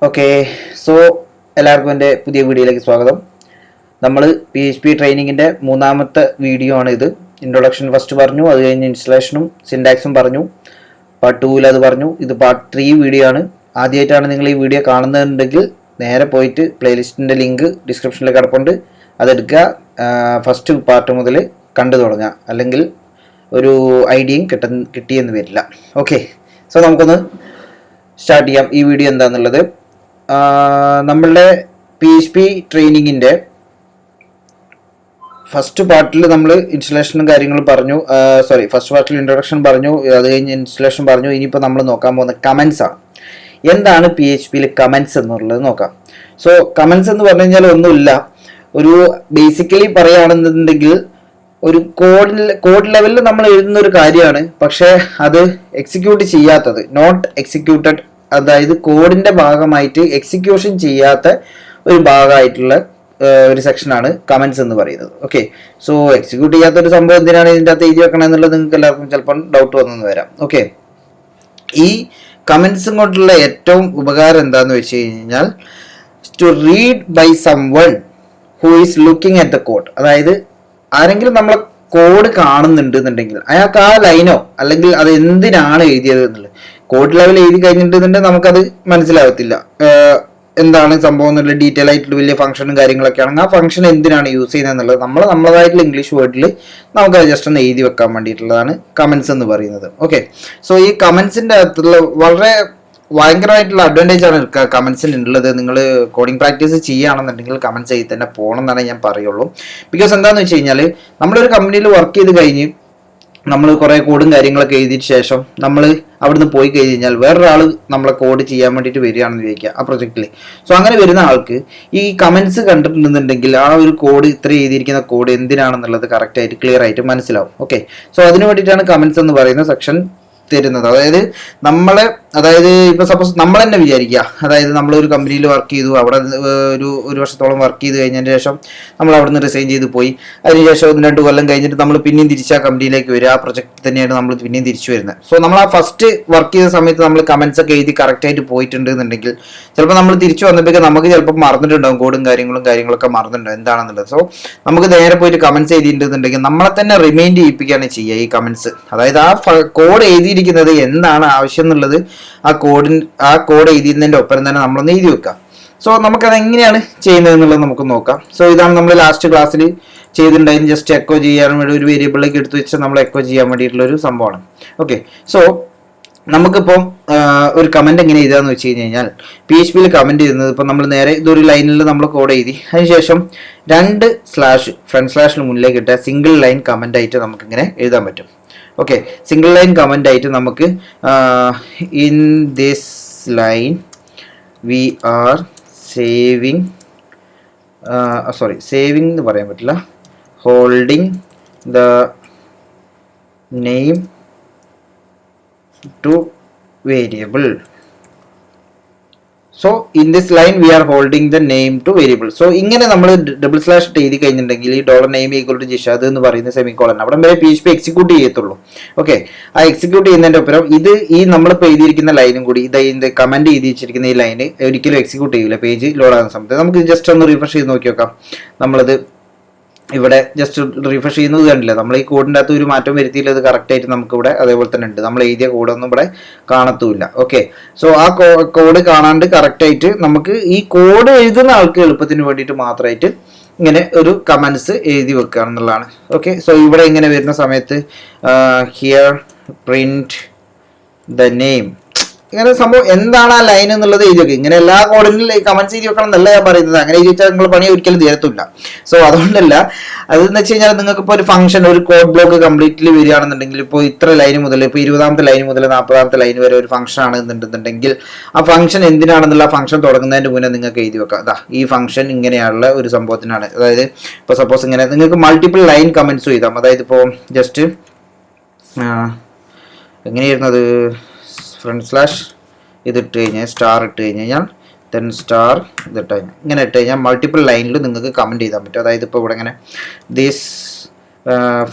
Okay, so എല്ലാവർക്കും എൻ്റെ പുതിയ വീഡിയോയിലേക്ക് സ്വാഗതം. നമ്മൾ PHP ട്രെയിനിങ്ങിൻ്റെ മൂന്നാമത്തെ വീഡിയോ ആണ് ഇത്. ഇൻട്രൊഡക്ഷൻ ഫസ്റ്റ് പറഞ്ഞു, അത് കഴിഞ്ഞ് ഇൻസ്റ്റലേഷനും സിൻടാക്സും പറഞ്ഞു, പാർട്ട് 2 അത് പറഞ്ഞു. ഇത് പാർട്ട് 3 വീഡിയോ ആണ്. ആദ്യമായിട്ടാണ് നിങ്ങൾ ഈ വീഡിയോ കാണുന്നുണ്ടെങ്കിൽ നേരെ പോയിട്ട് പ്ലേലിസ്റ്റിൻ്റെ ലിങ്ക് ഡിസ്ക്രിപ്ഷനിൽ കിടപ്പുണ്ട്, അതെടുക്കുക. ഫസ്റ്റ് പാർട്ട് മുതൽ കണ്ടു തുടങ്ങുക, അല്ലെങ്കിൽ ഒരു ഐഡിയയും കിട്ടിയെന്ന് വരില്ല. ഓക്കെ, സോ നമുക്കൊന്ന് സ്റ്റാർട്ട് ചെയ്യാം. ഈ വീഡിയോ എന്താണെന്നുള്ളത്, നമ്മളുടെ PHP ട്രെയിനിങ്ങിൻ്റെ ഫസ്റ്റ് പാർട്ടിൽ നമ്മൾ ഇൻസ്റ്റലേഷനും കാര്യങ്ങളും പറഞ്ഞു. ഫസ്റ്റ് പാർട്ടിൽ ഇൻട്രൊഡക്ഷൻ പറഞ്ഞു, അത് കഴിഞ്ഞ് ഇൻസ്റ്റലേഷൻ പറഞ്ഞു. ഇനിയിപ്പോൾ നമ്മൾ നോക്കാൻ പോകുന്ന കമൻസ് ആണ്. എന്താണ് PHPയിൽ കമൻസ് എന്നുള്ളത് നോക്കാം. സോ കമൻസ് എന്ന് പറഞ്ഞു കഴിഞ്ഞാൽ ഒന്നുമില്ല, ഒരു ബേസിക്കലി പറയുകയാണെന്നുണ്ടെങ്കിൽ ഒരു കോഡ് ലെവലിൽ നമ്മൾ എഴുതുന്ന ഒരു കാര്യമാണ്, പക്ഷേ അത് എക്സിക്യൂട്ട് ചെയ്യാത്തത്, നോട്ട് എക്സിക്യൂട്ടഡ്, അതായത് കോഡിന്റെ ഭാഗമായിട്ട് എക്സിക്യൂഷൻ ചെയ്യാത്ത ഒരു ഭാഗമായിട്ടുള്ള ഒരു സെക്ഷനാണ് കമൻസ് എന്ന് പറയുന്നത്. ഓക്കെ, സോ എക്സിക്യൂട്ട് ചെയ്യാത്ത ഒരു സംഭവം എന്തിനാണ് ഇതിൻ്റെ അകത്ത് എഴുതി വെക്കണം എന്നുള്ളത് നിങ്ങൾക്ക് എല്ലാവർക്കും ചിലപ്പോൾ ഡൗട്ട് വന്നെന്ന് വരാം. ഓക്കെ, ഈ കമൻസും കൊണ്ടുള്ള ഏറ്റവും ഉപകാരം എന്താണെന്ന് വെച്ച് കഴിഞ്ഞാൽ, to read by someone who is looking at the code. അതായത് ആരെങ്കിലും നമ്മളെ കോഡ് കാണുന്നുണ്ട് എന്നുണ്ടെങ്കിൽ അയാൾക്ക് ആ ലൈനോ അല്ലെങ്കിൽ അത് എന്തിനാണ് എഴുതിയത് എന്നുള്ളത്, കോഡ് ലെവൽ എഴുതി കഴിഞ്ഞിട്ടുണ്ടെങ്കിൽ നമുക്കത് മനസ്സിലാവത്തില്ല എന്താണ് സംഭവം എന്നുള്ള ഡീറ്റെയിൽ ആയിട്ടുള്ള വലിയ ഫംഗ്ഷനും കാര്യങ്ങളൊക്കെ ആണെങ്കിൽ ആ ഫംഗ്ഷൻ എന്തിനാണ് യൂസ് ചെയ്യുന്നത് എന്നുള്ളത് നമ്മളതായിട്ടുള്ള ഇംഗ്ലീഷ് വേർഡിൽ നമുക്കത് ജസ്റ്റ് ഒന്ന് എഴുതി വെക്കാൻ വേണ്ടിയിട്ടുള്ളതാണ് കമൻസ് എന്ന് പറയുന്നത്. ഓക്കെ, സോ ഈ കമൻസിൻ്റെ അകത്തുള്ള വളരെ ഭയങ്കരമായിട്ടുള്ള അഡ്വാൻറ്റേജ് ആണ് കമൻസിന് ഉള്ളത്. നിങ്ങൾ കോഡിംഗ് പ്രാക്ടീസ് ചെയ്യുകയാണെന്നുണ്ടെങ്കിൽ കമൻസ് ചെയ്ത് തന്നെ പോകണം എന്നാണ് ഞാൻ പറയുള്ളൂ. ബിക്കോസ് എന്താണെന്ന് വെച്ച് കഴിഞ്ഞാൽ, നമ്മളൊരു കമ്പനിയിൽ വർക്ക് ചെയ്ത് കഴിഞ്ഞ് നമ്മൾ കുറേ കോഡും കാര്യങ്ങളൊക്കെ എഴുതിയ ശേഷം നമ്മൾ അവിടുന്ന് പോയി കഴിഞ്ഞാൽ വേറൊരാൾ നമ്മളെ കോഡ് ചെയ്യാൻ വേണ്ടിയിട്ട് വരികയാണെന്ന് ചോദിക്കുക ആ പ്രൊജക്റ്റിൽ. സോ അങ്ങനെ വരുന്ന ആൾക്ക് ഈ കമൻസ് കണ്ടിട്ടുണ്ടെന്നുണ്ടെങ്കിൽ ആ ഒരു കോഡ്, ഇത്ര എഴുതിയിരിക്കുന്ന കോഡ് എന്തിനാണെന്നുള്ളത് കറക്റ്റായിട്ട് ക്ലിയർ ആയിട്ട് മനസ്സിലാവും. ഓക്കെ, സോ അതിന് വേണ്ടിയിട്ടാണ് കമൻസ് എന്ന് പറയുന്ന സെക്ഷൻ തരുന്നത്. അതായത് ഇപ്പൊ സപ്പോസ് നമ്മൾ തന്നെ വിചാരിക്കുക, അതായത് നമ്മളൊരു കമ്പനിയിൽ വർക്ക് ചെയ്തു, അവിടെ ഒരു വർഷത്തോളം വർക്ക് ചെയ്ത് കഴിഞ്ഞതിന് ശേഷം നമ്മൾ അവിടെ നിന്ന് റിസൈൻ ചെയ്ത് പോയി. അതിനുശേഷം 1-2 കൊല്ലം കഴിഞ്ഞിട്ട് നമ്മൾ പിന്നെയും തിരിച്ച് ആ കമ്പനിയിലേക്ക് വരിക, ആ പ്രൊജക്ട് തന്നെയാണ് നമ്മൾ പിന്നെയും തിരിച്ചു വരുന്നത്. സോ നമ്മൾ ആ ഫസ്റ്റ് വർക്ക് ചെയ്ത സമയത്ത് നമ്മൾ കമൻസ് ഒക്കെ എഴുതി കറക്റ്റായിട്ട് പോയിട്ടുണ്ട് എന്നുണ്ടെങ്കിൽ ചിലപ്പോൾ നമ്മൾ തിരിച്ചു വന്നപ്പോഴേക്കും നമുക്ക് ചിലപ്പോൾ മറന്നിട്ടുണ്ടാവും, കോഡും കാര്യങ്ങളൊക്കെ മറന്നിട്ടുണ്ടാവും എന്താണെന്നുള്ളത്. സോ നമുക്ക് നേരെ പോയിട്ട് കമൻസ് എഴുതിയിട്ടുണ്ടെന്നുണ്ടെങ്കിൽ നമ്മളെ തന്നെ റിമൈൻഡ് ചെയ്യിപ്പിക്കുകയാണ് ചെയ്യുക ഈ കമൻസ്. അതായത് ആ കോഡ് എഴുതിയിരിക്കുന്നത് എന്താണ് ആവശ്യം എന്നുള്ളത് ആ കോഡ് എഴുതിയതിൻ്റെ ഒപ്പം തന്നെ നമ്മളൊന്ന് എഴുതി വെക്കാം. സോ നമുക്കത് എങ്ങനെയാണ് ചെയ്യുന്നത് എന്നുള്ളത് നമുക്ക് നോക്കാം. സോ ഇതാണ് നമ്മൾ ലാസ്റ്റ് ക്ലാസ്സിൽ ചെയ്തിട്ടുണ്ടായിരുന്നു. ജസ്റ്റ് എക്കോ ചെയ്യാൻ വേണ്ടി ഒരു വേരിയബിളിലേക്ക് എടുത്തു വെച്ചാൽ നമ്മൾ എക്കോ ചെയ്യാൻ വേണ്ടിയിട്ടുള്ള ഒരു സംഭവമാണ്. ഓക്കെ, സോ നമുക്കിപ്പം ഒരു കമൻറ്റ് എങ്ങനെ എഴുതാന്ന് വെച്ച് കഴിഞ്ഞാൽ, PHPയിൽ കമൻറ്റ് ചെയ്യുന്നത് ഇപ്പം നമ്മൾ നേരെ ഇതൊരു ലൈനിൽ നമ്മൾ കോഡ് എഴുതി, അതിനുശേഷം 2 സ്ലാഷ് ഫ്രണ്ട് സ്ലാഷിന് മുന്നിലേക്ക് ഇട്ട സിംഗിൾ ലൈൻ കമൻ്റ് ആയിട്ട് നമുക്കിങ്ങനെ എഴുതാൻ പറ്റും. ഓക്കെ, സിംഗിൾ ലൈൻ കമൻ്റ് ആയിട്ട് നമുക്ക് in this line we are saving എന്ന് പറയാൻ പറ്റില്ല, holding the name to variable. So in this line we are holding the name to variable. So ഇങ്ങനെ നമ്മൾ ഡബിൾ സ്ലാഷ് ഇട്ട് എഴുതി കഴിഞ്ഞിട്ടുണ്ടെങ്കിൽ ഈ $name = ജിഷാദ് എന്ന് പറയുന്ന സെമിക്കോളൻ അവിടെ വരെ PHP എക്സിക്യൂട്ട് ചെയ്യത്തുള്ളൂ. ഓക്കെ, ആ എക്സിക്യൂട്ട് ചെയ്യുന്നതിൻ്റെ ഒപ്പം ഇത് ഈ നമ്മളിപ്പോൾ എഴുതിയിരിക്കുന്ന ലൈനും കൂടി, ഇതിൻ്റെ കമൻറ്റ് എഴുതി വെച്ചിരിക്കുന്ന ഈ ലൈന് ഒരിക്കലും എക്സിക്യൂട്ട് ചെയ്യില്ല പേജ് ലോഡ് ആകുന്ന സമയത്ത്. നമുക്ക് ജസ്റ്റ് ഒന്ന് റിഫ്രഷ് ചെയ്ത് നോക്കി നോക്കാം. നമ്മളത് ഇവിടെ ജസ്റ്റ് റിഫ്രഷ് ചെയ്യുന്നത് കണ്ടില്ല, നമ്മൾ ഈ കോഡിൻ്റെ അകത്ത് ഒരു മാറ്റം വരുത്തിയില്ല, അത് കറക്റ്റായിട്ട് നമുക്കിവിടെ അതേപോലെ തന്നെ ഉണ്ട്. നമ്മൾ എഴുതിയ കോഡൊന്നും ഇവിടെ കാണത്തുമില്ല. ഓക്കെ, സോ ആ കോഡ് കാണാണ്ട് കറക്റ്റായിട്ട് നമുക്ക് ഈ കോഡ് എഴുതുന്ന ആൾക്ക് എളുപ്പത്തിന് വേണ്ടിയിട്ട് മാത്രമായിട്ട് ഇങ്ങനെ ഒരു കമൻസ് എഴുതി വെക്കുക എന്നുള്ളതാണ്. ഓക്കെ, സോ ഇവിടെ ഇങ്ങനെ വരുന്ന സമയത്ത് ഹിയർ പ്രിന്റ് ദ നെയിം, ഇങ്ങനെ സംഭവം എന്താണ് ആ ലൈൻ എന്നുള്ളത് എഴുതി വെക്കുക. ഇങ്ങനെ എല്ലാ കോഡിലും കമൻസ് എഴുതി വെക്കണം എന്നല്ല ഞാൻ പറയുന്നത്. അങ്ങനെ എഴുതി വെച്ചാൽ നിങ്ങൾ പണി ഒരിക്കലും തീരത്തില്ല. സോ അതുകൊണ്ടല്ല, അതെന്ന് വെച്ച് കഴിഞ്ഞാൽ നിങ്ങൾക്ക് ഇപ്പോൾ ഒരു ഫംഗ്ഷൻ, ഒരു കോഡ് ബ്ലോക്ക് കംപ്ലീറ്റ്ലി വരികയാണെന്നുണ്ടെങ്കിൽ, ഇപ്പോൾ ഇത്ര ലൈൻ മുതൽ, ഇപ്പോൾ 20ാമത്തെ ലൈൻ മുതൽ 40ാമത്തെ ലൈൻ വരെ ഒരു ഫംഗ്ഷൻ ആണെന്നുണ്ടെന്നുണ്ടെങ്കിൽ ആ ഫംഗ്ഷൻ എന്തിനാണെന്നുള്ള ആ ഫംഗ്ഷൻ തുടങ്ങുന്നതിന് മുന്നേ നിങ്ങൾക്ക് എഴുതി വെക്കാം. അതാ ഈ ഫംഗ്ഷൻ ഇങ്ങനെയുള്ള ഒരു സംഭവത്തിനാണ്. അതായത് ഇപ്പോൾ സപ്പോസ് ഇങ്ങനെ നിങ്ങൾക്ക് മൾട്ടിപ്പിൾ ലൈൻ കമൻസ് എഴുതാം. അതായത് ഇപ്പോൾ ജസ്റ്റ് എങ്ങനെയായിരുന്നത്, ഫ്രണ്ട് സ്ലാഷ് ഇതിട്ട് കഴിഞ്ഞാൽ സ്റ്റാർ ഇട്ട് കഴിഞ്ഞാൽ ദെൻ സ്റ്റാർ ഇതിട്ട് കഴിഞ്ഞാൽ ഇങ്ങനെ ഇട്ട് കഴിഞ്ഞാൽ മൾട്ടിപ്പിൾ ലൈനിൽ നിങ്ങൾക്ക് കമൻറ്റ് ചെയ്താൻ പറ്റും. അതായത് ഇപ്പോൾ ഇവിടെ ഇങ്ങനെ this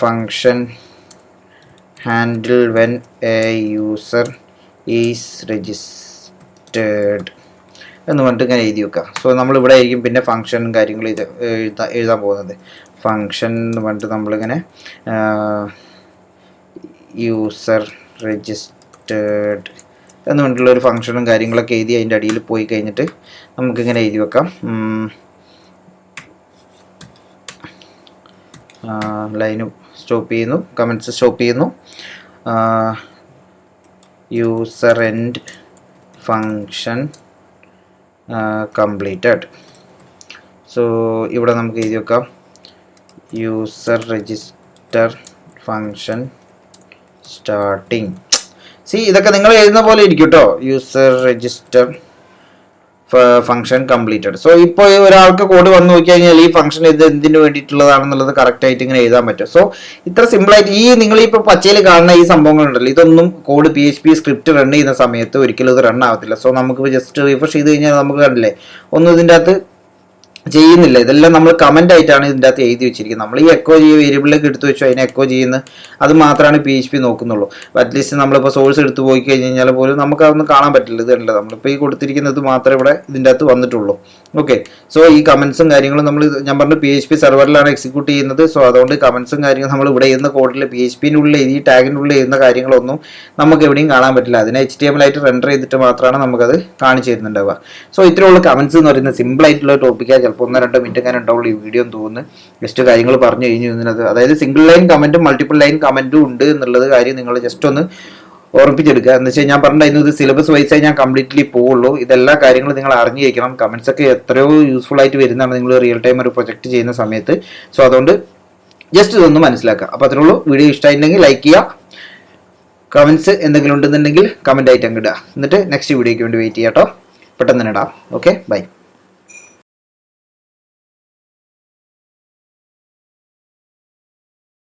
function handle when A user is registered എന്ന് പറഞ്ഞിട്ട് ഇങ്ങനെ എഴുതി വെക്കുക. സോ നമ്മളിവിടെ ആയിരിക്കും പിന്നെ ഫംഗ്ഷനും കാര്യങ്ങളും ഇത് എഴുതാൻ പോകുന്നത്. ഫംഗ്ഷൻ എന്ന് പറഞ്ഞിട്ട് നമ്മളിങ്ങനെ യൂസർ രജിസ്റ്റേർഡ് എന്ന് പറഞ്ഞിട്ടുള്ള ഒരു ഫംഗ്ഷനും കാര്യങ്ങളൊക്കെ എഴുതി അതിൻ്റെ അടിയിൽ പോയി കഴിഞ്ഞിട്ട് നമുക്കിങ്ങനെ എഴുതി വെക്കാം. ലൈന് സ്റ്റോപ്പ് ചെയ്യുന്നു, കമൻറ്റ്സ് സ്റ്റോപ്പ് ചെയ്യുന്നു. User end function completed. So ഇവിടെ നമുക്ക് എഴുതി വെക്കാം യൂസർ രജിസ്റ്റർ ഫങ്ഷൻ സ്റ്റാർട്ടിങ്. ഇതൊക്കെ നിങ്ങൾ എഴുതുന്ന പോലെ ഇരിക്കും കേട്ടോ. User register function completed. So ഇപ്പോൾ ഒരാൾക്ക് കോഡ് വന്നു നോക്കി കഴിഞ്ഞാൽ ഈ ഫംഗ്ഷൻ ഇത് എന്തിനു വേണ്ടിയിട്ടുള്ളതാണെന്നുള്ളത് കറക്റ്റ് ആയിട്ട് ഇങ്ങനെ എഴുതാൻ പറ്റും. സോ ഇത്ര സിമ്പിളായിട്ട് നിങ്ങൾ ഇപ്പോൾ പച്ചയിൽ കാണുന്ന ഈ സംഭവങ്ങളുണ്ടല്ലോ, ഇതൊന്നും കോഡ് PHP സ്ക്രിപ്റ്റ് റൺ ചെയ്യുന്ന സമയത്ത് ഒരിക്കലും ഇത് റൺ ആവത്തില്ല. സോ നമുക്ക് ജസ്റ്റ് റിഫ്രഷ് ചെയ്ത് കഴിഞ്ഞാൽ നമുക്ക് കണ്ടില്ലേ ഒന്നും ഇതിൻ്റെ അകത്ത് ചെയ്യുന്നില്ല. ഇതെല്ലാം നമ്മൾ കമൻ്റ് ആയിട്ടാണ് ഇതിൻ്റെ അകത്ത് എഴുതി വെച്ചിരിക്കുന്നത്. നമ്മൾ ഈ എക്കോ ചെയ്യുക വേരിയബിളിലേക്ക് എടുത്തു വെച്ചു അതിനെ എക്കോ ചെയ്യുന്ന അത് മാത്രമാണ് PHP നോക്കുന്നുള്ളൂ. അറ്റ്ലീസ്റ്റ് നമ്മളിപ്പോൾ സോഴ്സ് എടുത്ത് പോയി കഴിഞ്ഞ് കഴിഞ്ഞാൽ പോലും നമുക്ക് അതൊന്നും കാണാൻ പറ്റില്ല. ഇതല്ല നമ്മളിപ്പോൾ ഈ കൊടുത്തിരിക്കുന്നത് മാത്രമേ ഇവിടെ ഇതിൻ്റെ അകത്ത് വന്നിട്ടുള്ളൂ. ഓക്കെ. സോ ഈ കമൻസും കാര്യങ്ങളും ഞാൻ പറഞ്ഞു PHP സെർവറിലാണ് എക്സിക്യൂട്ട് ചെയ്യുന്നത്. സോ അതുകൊണ്ട് കമൻസും കാര്യങ്ങളും നമ്മൾ ഇവിടെ എഴുതുന്ന കോഡിൽ PHPൻ്റെ ഉള്ളിൽ ഈ ടാഗിൻ്റെ ഉള്ളിൽ എഴുതുന്ന കാര്യങ്ങളൊന്നും നമുക്ക് എവിടെയും കാണാൻ പറ്റില്ല. അതിനെ HTML ആയിട്ട് റെൻഡർ ചെയ്തിട്ട് മാത്രമാണ് നമുക്കത് കാണിച്ചു തരുന്നുണ്ടാവുക. സോ ഇത്രയുള്ള കമൻസ് എന്ന് പറയുന്നത് സിമ്പിൾ ആയിട്ടുള്ള ടോപ്പിക്കാണ്. ചിലപ്പോൾ 1-2 മിനിറ്റ് ഞാൻ ഉണ്ടാവുള്ളൂ ഈ വീഡിയോ എന്ന് തോന്നുന്നു. ജസ്റ്റ് കാര്യങ്ങൾ പറഞ്ഞു കഴിഞ്ഞു ഇതിനകത്ത്. അതായത് സിംഗിൾ ലൈൻ കമൻറ്റും മൾട്ടിപ്പിൾ ലൈൻ കമൻറ്റും ഉണ്ട് എന്നുള്ളത് കാര്യം നിങ്ങൾ ജസ്റ്റ് ഒന്ന് ഓർമ്മിപ്പിച്ചെടുക്കുക. എന്ന് വെച്ചാൽ ഞാൻ പറഞ്ഞിരുന്നു ഇത് സിലബസ് വൈസായി ഞാൻ കംപ്ലീറ്റ്ലി പോവുള്ളൂ. ഇതെല്ലാ കാര്യങ്ങളും നിങ്ങൾ അറിഞ്ഞിരിക്കണം. കമൻസ് ഒക്കെ എത്രയോ യൂസ്ഫുൾ ആയിട്ട് വരുന്നതാണ് നിങ്ങൾ റിയൽ ടൈം ഒരു പ്രൊജക്റ്റ് ചെയ്യുന്ന സമയത്ത്. സോ അതുകൊണ്ട് ജസ്റ്റ് ഇതൊന്ന് മനസ്സിലാക്കുക. അപ്പോൾ അത്രേ ഉള്ളൂ. വീഡിയോ ഇഷ്ടമായിട്ടുണ്ടെങ്കിൽ ലൈക്ക് ചെയ്യുക. കമൻസ് എന്തെങ്കിലും ഉണ്ടെന്നുണ്ടെങ്കിൽ കമൻ്റ് ആയിട്ട് അങ്ങ് ഇടുക. എന്നിട്ട് നെക്സ്റ്റ് വീഡിയോയ്ക്ക് വേണ്ടി വെയിറ്റ് ചെയ്യാം കേട്ടോ. പെട്ടെന്ന് തന്നെ ഇടാം. Okay, by.